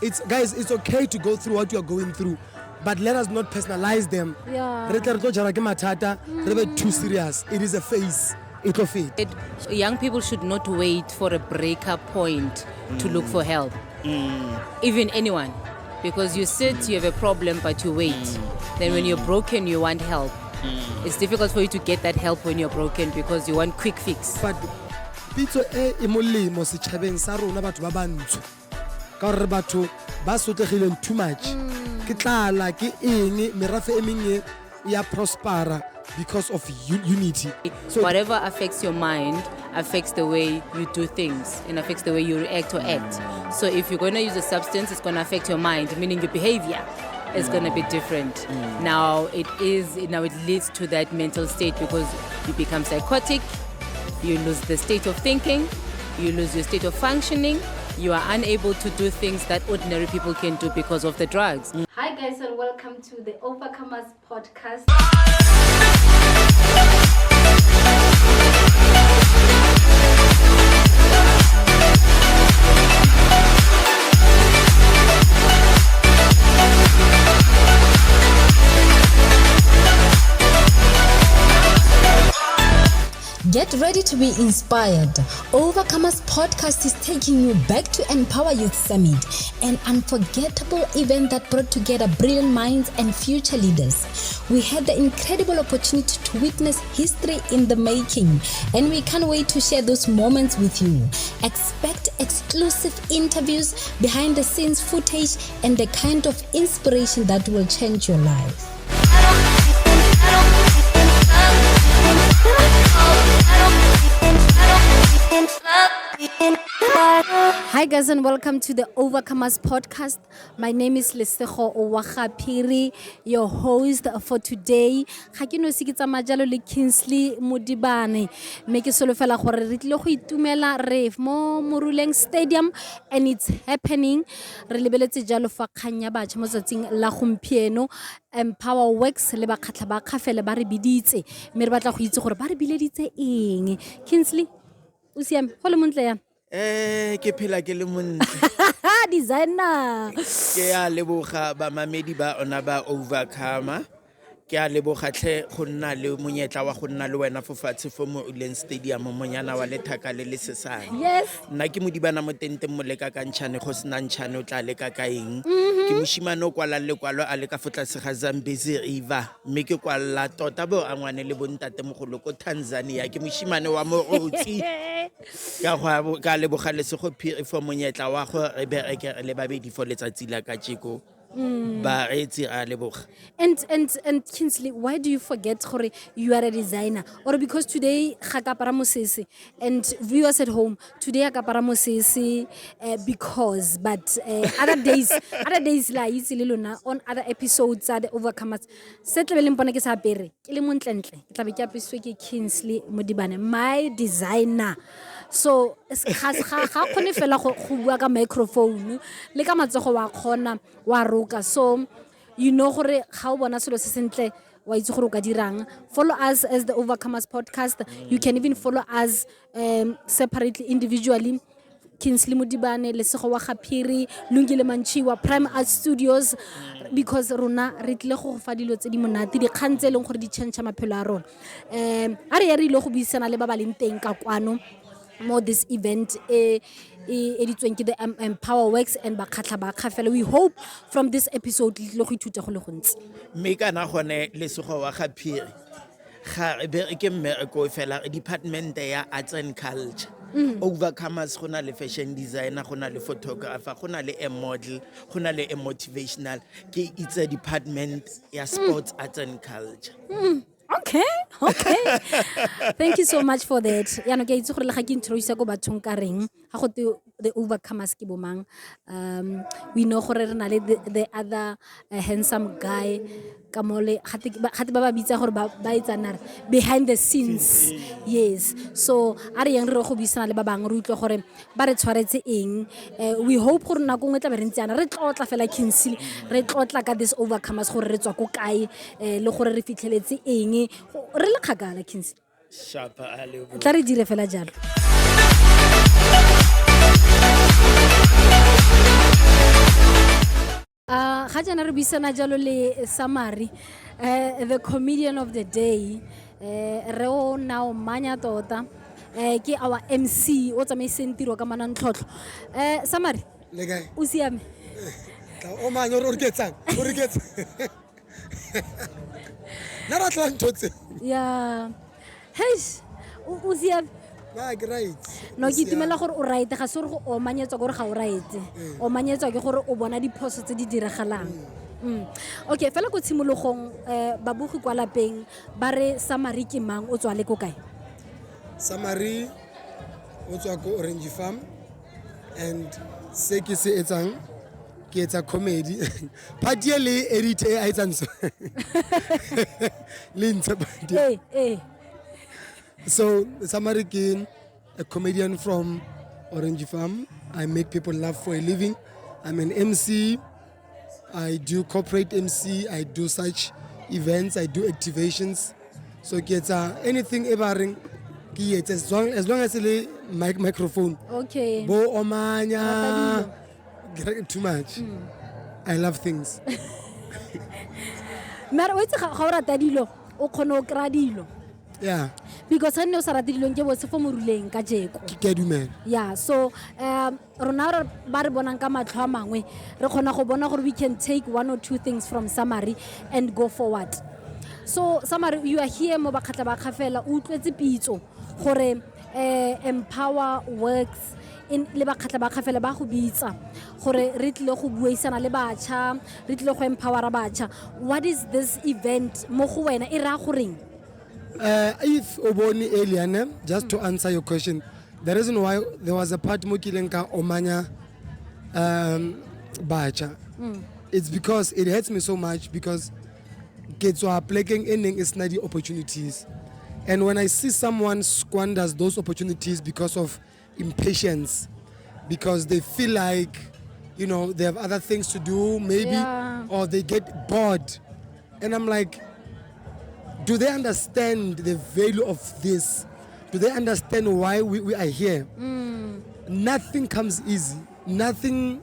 It's okay to go through what you are going through, but let us not personalize them. Too serious. It is a phase. It will fit. Young people should not wait for a breakup point to look for help. Even anyone. Because you sit, you have a problem, but you wait. Then when you're broken, you want help. It's difficult for you to get that help when you're broken because you want quick fix. But pitso e molemo setjhabeng sa rona batho ba bantsho ka hore batho ba sotlegileng too much ke tlala ke eng merafe e mengwe ya prospera because of unity. So whatever affects your mind affects the way you do things and affects the way you react or act. So if you're going to use a substance, it's going to affect your mind, meaning your behavior is going to be different. Now it leads to that mental state because you become psychotic, you lose the state of thinking, you lose your state of functioning, you are unable to do things that ordinary people can do because of the drugs. Hi guys, and welcome to the Overcomers podcast. Get ready to be inspired. Overcomers podcast is taking you back to Empower Youth Summit, an unforgettable event that brought together brilliant minds and future leaders. We had the incredible opportunity to witness history in the making, and we can't wait to share those moments with you. Expect exclusive interviews, behind the scenes footage, and the kind of inspiration that will change your life. Hi guys, and welcome to the Overcomers podcast. My name is Lesego Owagapiri, your host for today. Ga ke no sikitsa majalo le Kingsley Modibane. Me ke solofela gore re tlile go itumela re mo Moruleng Stadium, and it's happening. Re lebeletse jalo fa kganya batho mo tsatsing la gompieno. Employable le Bakgatla ba Kgafela ba re biditse. Me re batla go itse gore ba re bileditse eng. Kingsley, o siame go le montle yana? Ke phela ke le montle. Designer. Ke a leboga ba mamedi ba ona ba Overcomer. Ke a leboga tle go nna le monyetla wa go nna le wena fo fatshe fo mo Ulen Stadium monyana wa lethaka le le sesane. Yes. Nna ke modibana mo tente mo leka ka ntšhane go sena ntšhane o tla leka ka eng. Ke moshimane o kwala le kwalo a le ka fotla se ga Zambezi River. Me ke kwala tota bo a ngwane le bontate mogolo ko Tanzania. Ke moshimane wa morotsi. Ka leboga le se go phiri fo monyetla wa go re bereke le babedi fo letsatsi la ka tsheko. Ba etsi a leboga. And Kingsley, why do you forget gore you are a designer? Or because today ga ka apara mosese, and viewers at home, today ga apara mosese because but other days la itse le lona on other episodes tsa the Overcomers settle le mpona ke sa apere ke le montlentle ke tla be ke apiswe ke Kingsley Modibane, my designer. So ga khone fela go bua ka microphone le ka matsogo wa khona wa roka. So you know gore ga o bona selo se sentle wa itse gore o ka dirang. Follow us as the Overcomers podcast. You can even follow us separately, individually. Kingsley Modibane, Lesego Owagapiri, Lungile Manchiwa, Prime Art Studios, because rona re tle go fa dilo tse di monate di kgantse leng gore di change maphelo a rona. A re ile go buisana le ba ba leng teng ka kwano mo this event editsweng ke the Empowerwrx and Bakgatla ba Kgafela. We hope from this episode le go ithuta go le gontsi. Me kana gone Lesego Owagapiri ga be ke mmereko fela department ya arts and culture. Overcomers gona le fashion designer, gona le photographer, gona le a model, gona le a motivational. It's a department ya sports, arts and culture. Okay. Thank you so much for that. Ya no ke itse gore le ga ke introduce go bathong ka reng ga go the Overcomers ke bomang. We know gore re na le the other handsome guy ka mole gate ba ba bitsa gore ba etsana behind the scenes. Yes. So are yang re go bisana le ba bang re utlwe gore ba re tshwaretse eng. We hope gore nna go ngwe tla be re ntsana re tlotla fela Kingsley re tlotla ka this Overcomers gore re tswa ko kae le gore re fitlheletse eng re le khagala Kingsley. Shapa a lebo. Tla re dire fela jalo. jana re buisana jalo le Summery, the comedian of the day. Re o now manya tota. Ke our MC o tsamaiseng tiro ka manantlhotlho. Summery, Le kae? o siame? O mang o re ketsang? O re ketsang? Na ra tla ntotse. Yeah. Hey, o siame? Na ke right. No ke itumela gore o right ga se gore go o manyetswa gore ga o right. O manyetswa ke gore o bona diphoso tse di diragalang. Okay, fela ko tshimologong babugi kwa lapeng ba re Summery ke mang o tswa le ko kae? Summery o tswa ko Orange Farm and se ke se etsang ke etsa comedy. Party le edit e a etsang so. Le ntse party. So Summery ke a comedian from Orange Farm. I make people laugh for a living. I'm an MC. I do corporate MC. I do such events. I do activations. So get anything ever as long as the microphone. Okay. Bo omanya. Too much. I love things. Mara o itse ga o rata dilo o kgona o kra dilo. Yeah. Because I know sa rata dilo nke bo se fo moruleng ka jeko. Ke dumela. Yeah, so rona ba re bonang ka matlho a mangwe re kgona go bona gore we can take one or two things from Summery and go forward. So Summery, you are here mo Bakgatla ba Kgafela o utlwetse pitso gore emplowerwrx in le Bakgatla ba Kgafela ba go bitsa gore re tlile go buisana le batjha re tlile go empowera batjha. What is this event mo go wena e ra goreng? If Oboni Eliane, just to answer your question, the reason why there was a part Mokilenka Omanya Bacha, it's because it hurts me so much because kids are playing ending is not the opportunities. And when I see someone squanders those opportunities because of impatience, because they feel like, you know, they have other things to do, maybe, or they get bored. And I'm like, do they understand the value of this? Do they understand why we are here? Nothing comes easy. Nothing,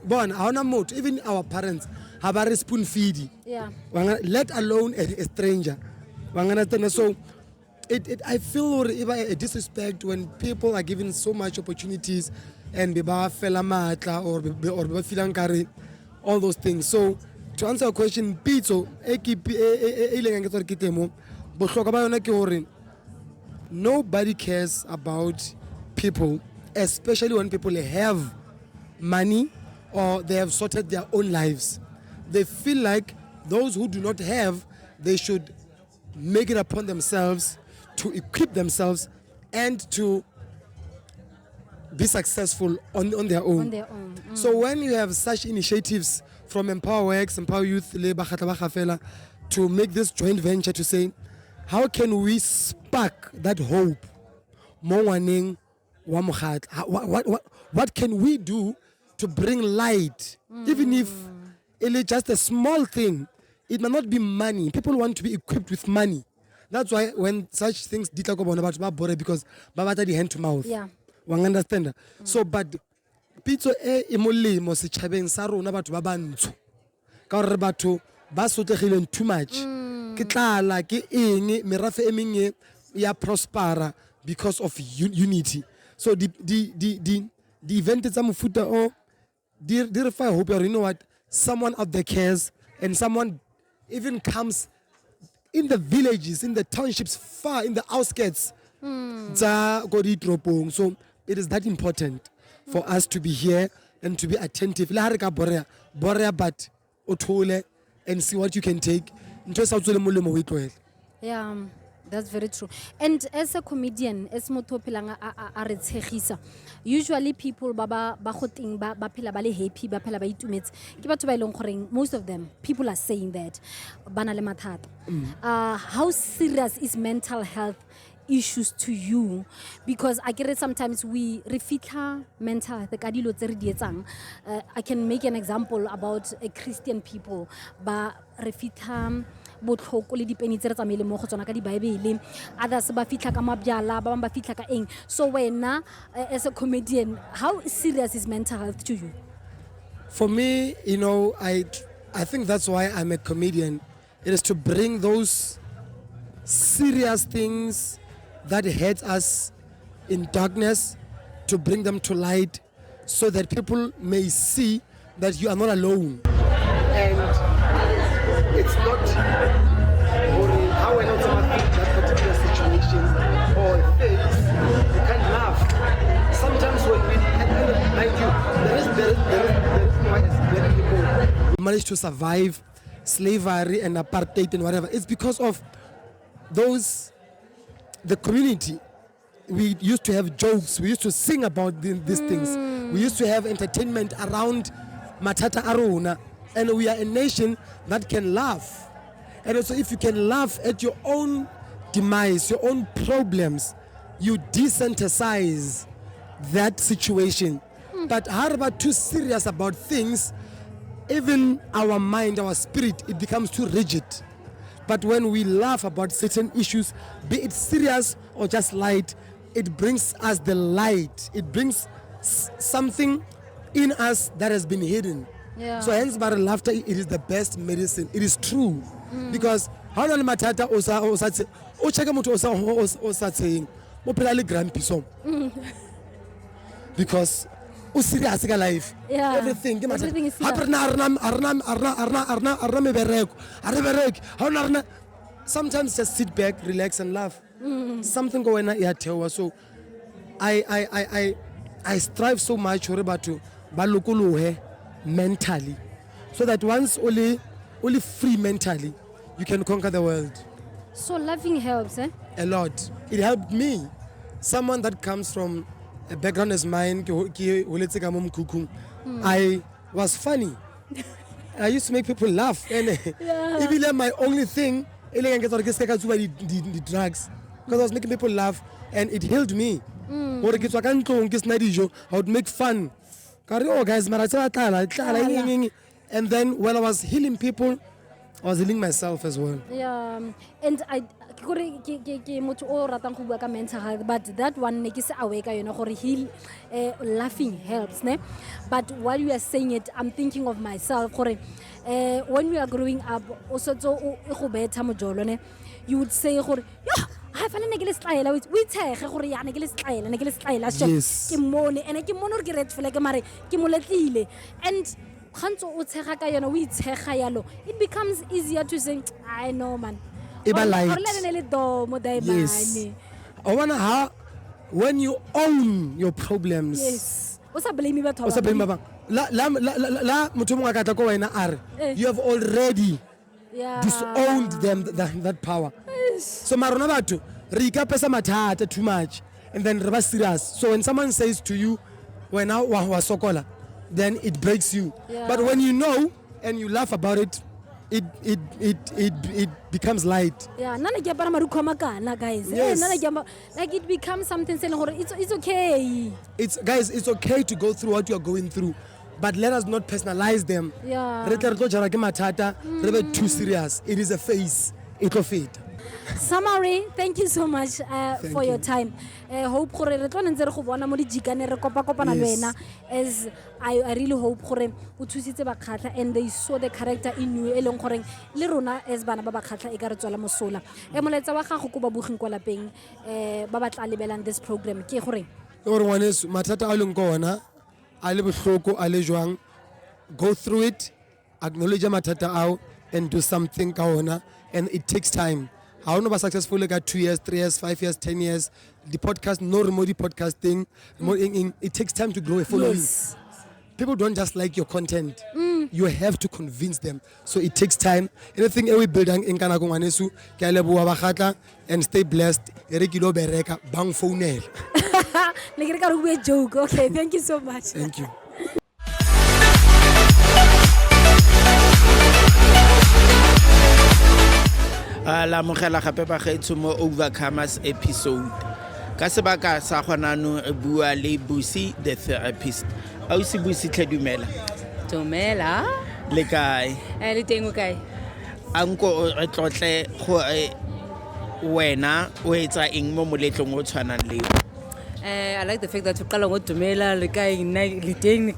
even our parents have a spoon feed. Yeah. Let alone a stranger. So I feel a disrespect when people are given so much opportunities and or all those things. So to answer your question, Pizzo, nobody cares about people, especially when people have money or they have sorted their own lives. They feel like those who do not have, they should make it upon themselves to equip themselves and to be successful on their own. So when you have such initiatives from EmpowerwrX, Empower Youth, Bakgatla ba Kgafela, to make this joint venture to say, how can we spark that hope? What can we do to bring light? Even if it is just a small thing, it may not be money. People want to be equipped with money. That's why when such things because babata the hand to mouth. Yeah. One understand. So but pitso e molemo setjhabeng sa rona batho ba bantsho. Ka gore batho ba sotlegileng too much. Ke tlala ke eng merafe e mengwe ya prospera because of unity. So the event tsa mofuta o di re fa hope, you know what, someone out there cares and someone even comes in the villages, in the townships, far in the outskirts. So it is that important for us to be here and to be attentive. But and see what you can take. Yeah, that's very true. And as a comedian, as motho phelang a re tshegisa, usually people ba go ting ba phela ba le happy, ba phela ba itumetse. Ke batho ba ileng goreng most of them people are saying that bana le mathata. How serious is mental health issues to you? Because I get it, sometimes we refita mental health ka dilo tse re di etsang. I can make an example about a Christian people ba refita botlhoko le dipeni tse re tsamaile mo go tsona ka di Bible, others ba fitla ka mabjala ba bang ba fitla ka eng. So wena as a comedian, how serious is mental health to you? For me, you know, I think that's why I'm a comedian. It is to bring those serious things that hurt us in darkness, to bring them to light, so that people may see that you are not alone. And it's not boring how I know someone in that particular situation or face. You can't laugh. Sometimes when we, mind you, there is why as black people manage to survive slavery and apartheid and whatever. It's because of the community. We used to have jokes. We used to sing about these things. We used to have entertainment around Matata Aruna. And we are a nation that can laugh. And also, if you can laugh at your own demise, your own problems, you desensitize that situation. But how about too serious about things? Even our mind, our spirit, it becomes too rigid. But when we laugh about certain issues, be it serious or just light, it brings us the light. It brings something in us that has been hidden. Yeah. So hence, by laughter, it is the best medicine. It is true. Because how long matata o check out osa saying mo phela le grumpy so. Because o serious ka life. Yeah. Everything ke Everything is matata. Sometimes just sit back, relax and laugh. Something going on here tell us. So I strive so much for to balukuluhe mentally, so that once only free mentally, you can conquer the world. So laughing helps, eh? A lot. It helped me. Someone that comes from a background as mine, I was funny. I used to make people laugh, and even my only thing, the drugs, because I was making people laugh, and it healed me. I would make fun. And then when I was healing people, I was healing myself as well. Yeah, and mental health, but that one makes awake, heal, laughing helps, ne? But while you are saying it, I'm thinking of myself. When we are growing up, also you would say, yes. And it becomes easier to say, I know, man. Yes. I wonder how, when you own your problems. Yes. What's up, blame me? You have already disowned them that power. So marona batho re ikapesa mathata too much, and then re ba serious. So when someone says to you wena wa sokola, then it breaks you. But when you know and you laugh about it, it becomes light. Yeah, guys. Yes. Like it becomes something saying it's okay. It's okay to go through what you are going through, but let us not personalize them. Yeah. Too serious. It is a phase. It will fade. Summery, thank you so much for your time. Hope as I really hope Bakgatla, and they saw the character in you le rona as bana ba Bakgatla e ka re tswela mosola. Moletsa wa gago go ba bogeng kwa lapeng ba batla lebelang this program ke gore ngwaneso mathata a leng kona a le bohloko a le jwang, go through it, acknowledge mathata ao, and do something ka ona, and it takes time. How no be successful like 2 years, 3 years, 5 years, 10 years. The podcast, no remote podcasting. It takes time to grow a following. Yes. People don't just like your content. You have to convince them. So it takes time. Anything we build in Kanako Manesu, Kalebo Bakgatla, and stay blessed. Erikilo Bereka, bang phone. Like a joke. Okay, thank you so much. Thank you. La mogela gape ba gaetso mo Overcomers episode. Ka sebaka sa gonano re bua le Busi the therapist. Ausi Busi tlhedumela. Dumela. Le kae? Le teng o kae? Anko re tlotle go wena o etsa eng mo moletlong o tshwanang le? I like the fact that uqala ngodumela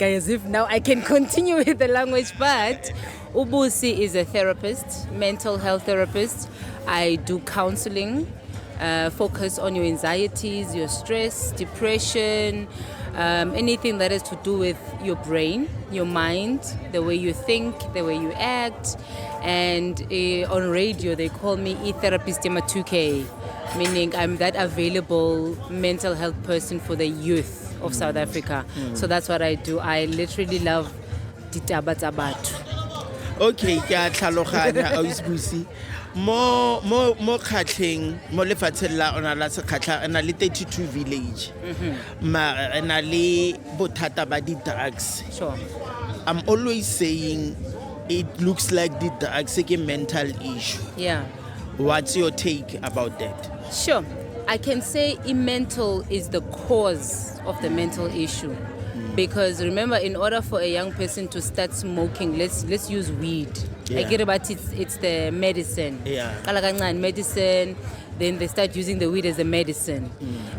as if now I can continue with the language, but Ubusi is a therapist, mental health therapist. I do counseling, focus on your anxieties, your stress, depression, anything that has to do with your brain, your mind, the way you think, the way you act. And on radio, they call me e-therapist 2K, meaning I'm that available mental health person for the youth of South Africa. So that's what I do. I literally love ditaba tsa batho. Okay, ke a tlhaloganya Busiswe. Mo kgatlheng mo lefatsheng la ona la sekgatlha na le 32 village. Ma na le bothata ba di drugs. Sure. I'm always saying it looks like the drugs is a mental issue. Yeah. What's your take about that? Sure. I can say mental is the cause of the mental issue. Because remember, in order for a young person to start smoking, let's use weed. Yeah. I get about it's the medicine. Yeah. Medicine. Then they start using the weed as a medicine.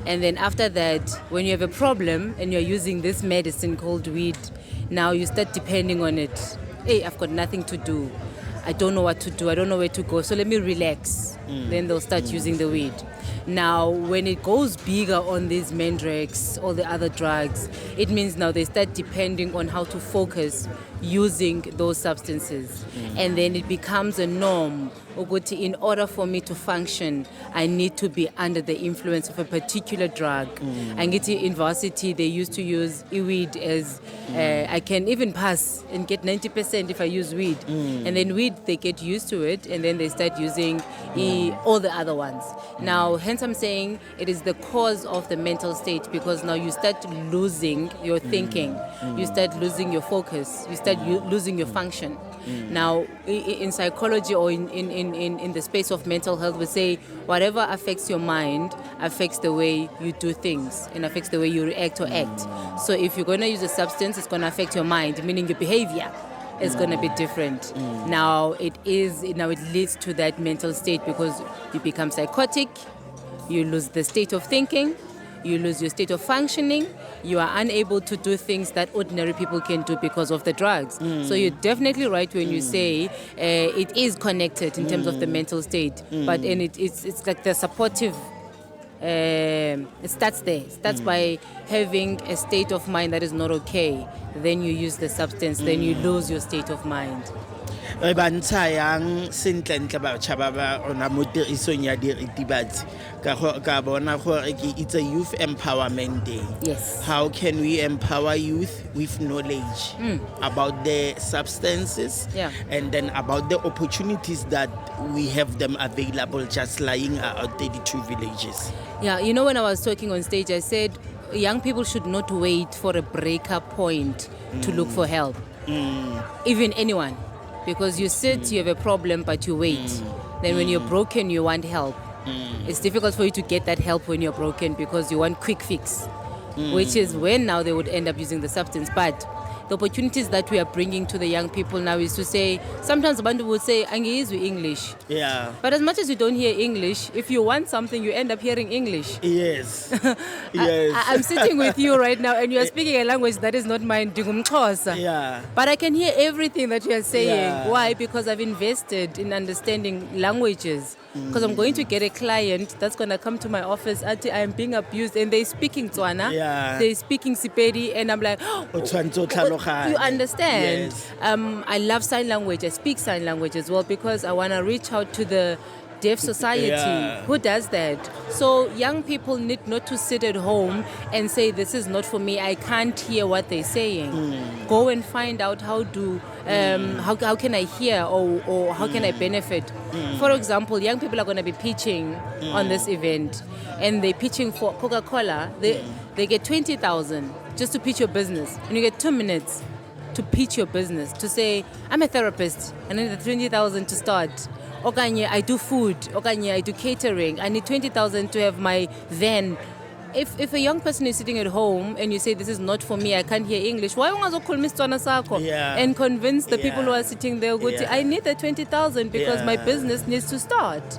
And then after that, when you have a problem and you're using this medicine called weed, now you start depending on it. Hey, I've got nothing to do. I don't know what to do. I don't know where to go. So let me relax. Then they'll start using the weed. Now, when it goes bigger on these Mendrex, all the other drugs, it means now they start depending on how to focus using those substances. And then it becomes a norm. In order for me to function, I need to be under the influence of a particular drug. And in varsity, they used to use weed as I can even pass and get 90% if I use weed. And then weed, they get used to it, and then they start using all the other ones. Now, hence I'm saying it is the cause of the mental state, because now you start losing your thinking, you start losing your focus, you start losing your function. Now, in psychology or in the space of mental health, we say whatever affects your mind affects the way you do things and affects the way you react or act. So if you're going to use a substance, it's going to affect your mind, meaning your behavior is going to be different. Now, it leads to that mental state, because you become psychotic, you lose the state of thinking, you lose your state of functioning, you are unable to do things that ordinary people can do because of the drugs. So you're definitely right when you say it is connected in terms of the mental state, but it's like the supportive, it starts there. It starts by having a state of mind that is not okay. Then you use the substance, then you lose your state of mind. Re bantsha yang sentle batjha ba ba ona mo tirisong ya diritibatsi ka bona gore it's a youth empowerment day. Yes. How can we empower youth with knowledge about the substances, and then about the opportunities that we have them available just lying out 32 villages? Yeah, you know, when I was talking on stage, I said young people should not wait for a breakup point to look for help. Even anyone. Because you sit, you have a problem, but you wait. Then when you're broken, you want help. It's difficult for you to get that help when you're broken, because you want quick fix, which is when now they would end up using the substance. But the opportunities that we are bringing to the young people now is to say, sometimes abantu would say, "Angizwi English." Yeah. But as much as you don't hear English, if you want something, you end up hearing English. Yes. Yes. I'm sitting with you right now, and you are speaking a language that is not mine, Ndingumxhosa. Yeah. But I can hear everything that you are saying. Yeah. Why? Because I've invested in understanding languages. Because I'm going to get a client that's going to come to my office, I am being abused, and they're speaking Tswana, they're speaking Sepedi, and I'm like, you understand? Yes. I love sign language. I speak sign language as well, because I want to reach out to the deaf society. Yeah. Who does that? So young people need not to sit at home and say, this is not for me, I can't hear what they're saying. Go and find out how can I hear, or how can I benefit. For example, young people are going to be pitching on this event, and they're pitching for Coca-Cola. They get 20,000 just to pitch your business, and you get 2 minutes to pitch your business, to say, I'm a therapist, and I need the 20,000 to start. Okanye, I do food. Okanye, I do catering. I need 20,000 to have my van. If a young person is sitting at home and you say, this is not for me, I can't hear English, why don't you call me Sitswana Sako? And convince the people who are sitting there, I need the 20,000 because my business needs to start.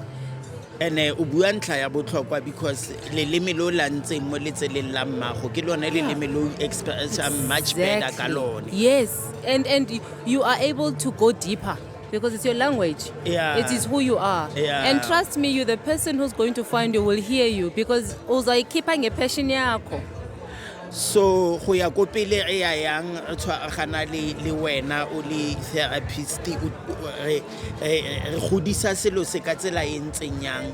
ene o bua ntlha ya botlhokwa because leleme lo la ntseng mo letseleng la mmago ke lone leleme lo express much better ka lone. Yes, and you are able to go deeper because it's your language. Yeah. It is who you are. Yeah. And trust me, you're the person who's going to find you will hear you because uzayikhipha nge-passion yakho. So go ya ko pele re ya yang tshwaragana le wena o le therapist re godisa selo se ka tsela e ntseng yang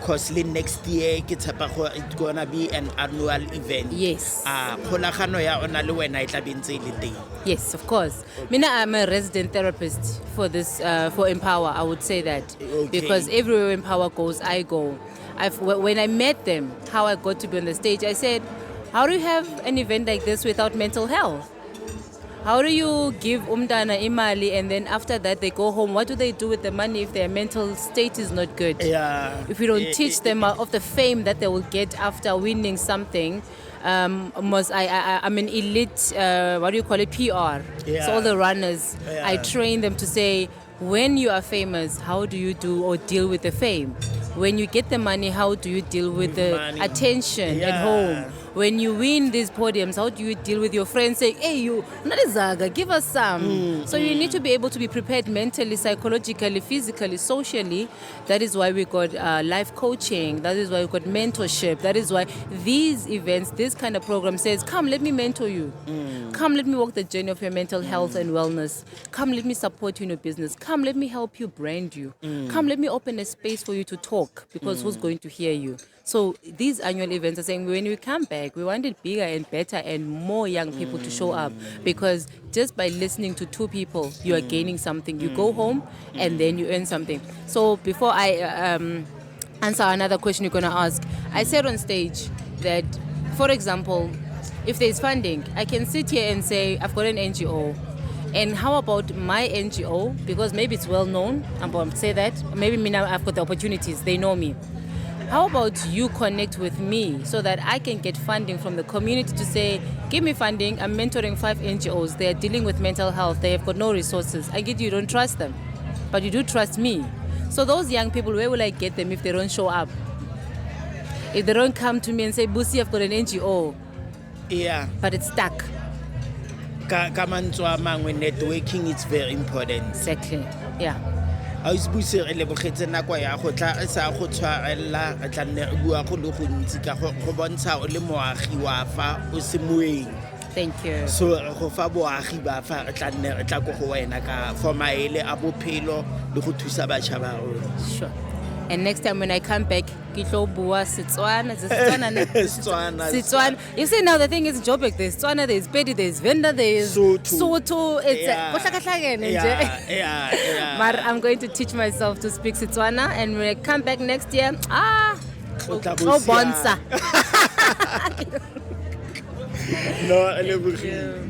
cause le next year ke tshepa go it's gonna be an annual event. Yes. Kgolagano ya ona le wena e tla bentse le teng. Yes, of course. Mina, I'm a resident therapist for this, for Empower. I would say that Okay. because everywhere Empower goes, I go. When I met them, how I got to be on the stage, I said, how do you have an event like this without mental health? How do you give umdana imali and then after that they go home? What do they do with the money if their mental state is not good? Yeah. If we don't teach them of the fame that they will get after winning something, I'm an elite, what do you call it, PR. Yeah. So all the runners, Yeah. I train them to say, when you are famous, how do you do or deal with the fame? When you get the money, how do you deal with the money. attention at Yeah. home? When you win these podiums, how do you deal with your friends saying, hey, you, Narizaga, give us some. So you need to be able to be prepared mentally, psychologically, physically, socially. That is why we got life coaching. That is why we got mentorship. That is why these events, this kind of program says, come, let me mentor you. Come, let me walk the journey of your mental health and wellness. Come, let me support you in your business. Come, let me help you brand you. Come, let me open a space for you to talk because who's going to hear you? So these annual events are saying when we come back, we want it bigger and better and more young people to show up because just by listening to two people, you are gaining something. You go home and then you earn something. So before I answer another question you're going to ask, I said on stage that, for example, if there's funding, I can sit here and say, I've got an NGO. And how about my NGO? Because maybe it's well known, I'm going to say that. Maybe me now I've got the opportunities, they know me. How about you connect with me so that I can get funding from the community to say, give me funding, I'm mentoring 5 NGOs, they're dealing with mental health, they have got no resources. I get you don't trust them, but you do trust me. So those young people, where will I get them if they don't show up? If they don't come to me and say, Busi, I've got an NGO, Yeah. but it's stuck. Ka mantswe a mangwe networking is very important. Exactly, yeah. A o se buse re lebogetse nako ya go tla sa go tshwarella re tla nne re bua go le gontsi ka go bontsha o le moagi wa fa o se moeng. Thank you. So go fa boagi ba fa re tla nne re tla go go wena ka for maele a bophelo le go thusa batšha ba rona. Sure. And next time when I come back, kitlo bua Setswana. Setswana. You see now the thing is Joburg, there's Setswana, there's Pedi, there's Venda, there's Sotho. It's Yeah. But I'm going to teach myself to speak Setswana, and when I come back next year, O tla no bo siya. bonsa. No, lebogile.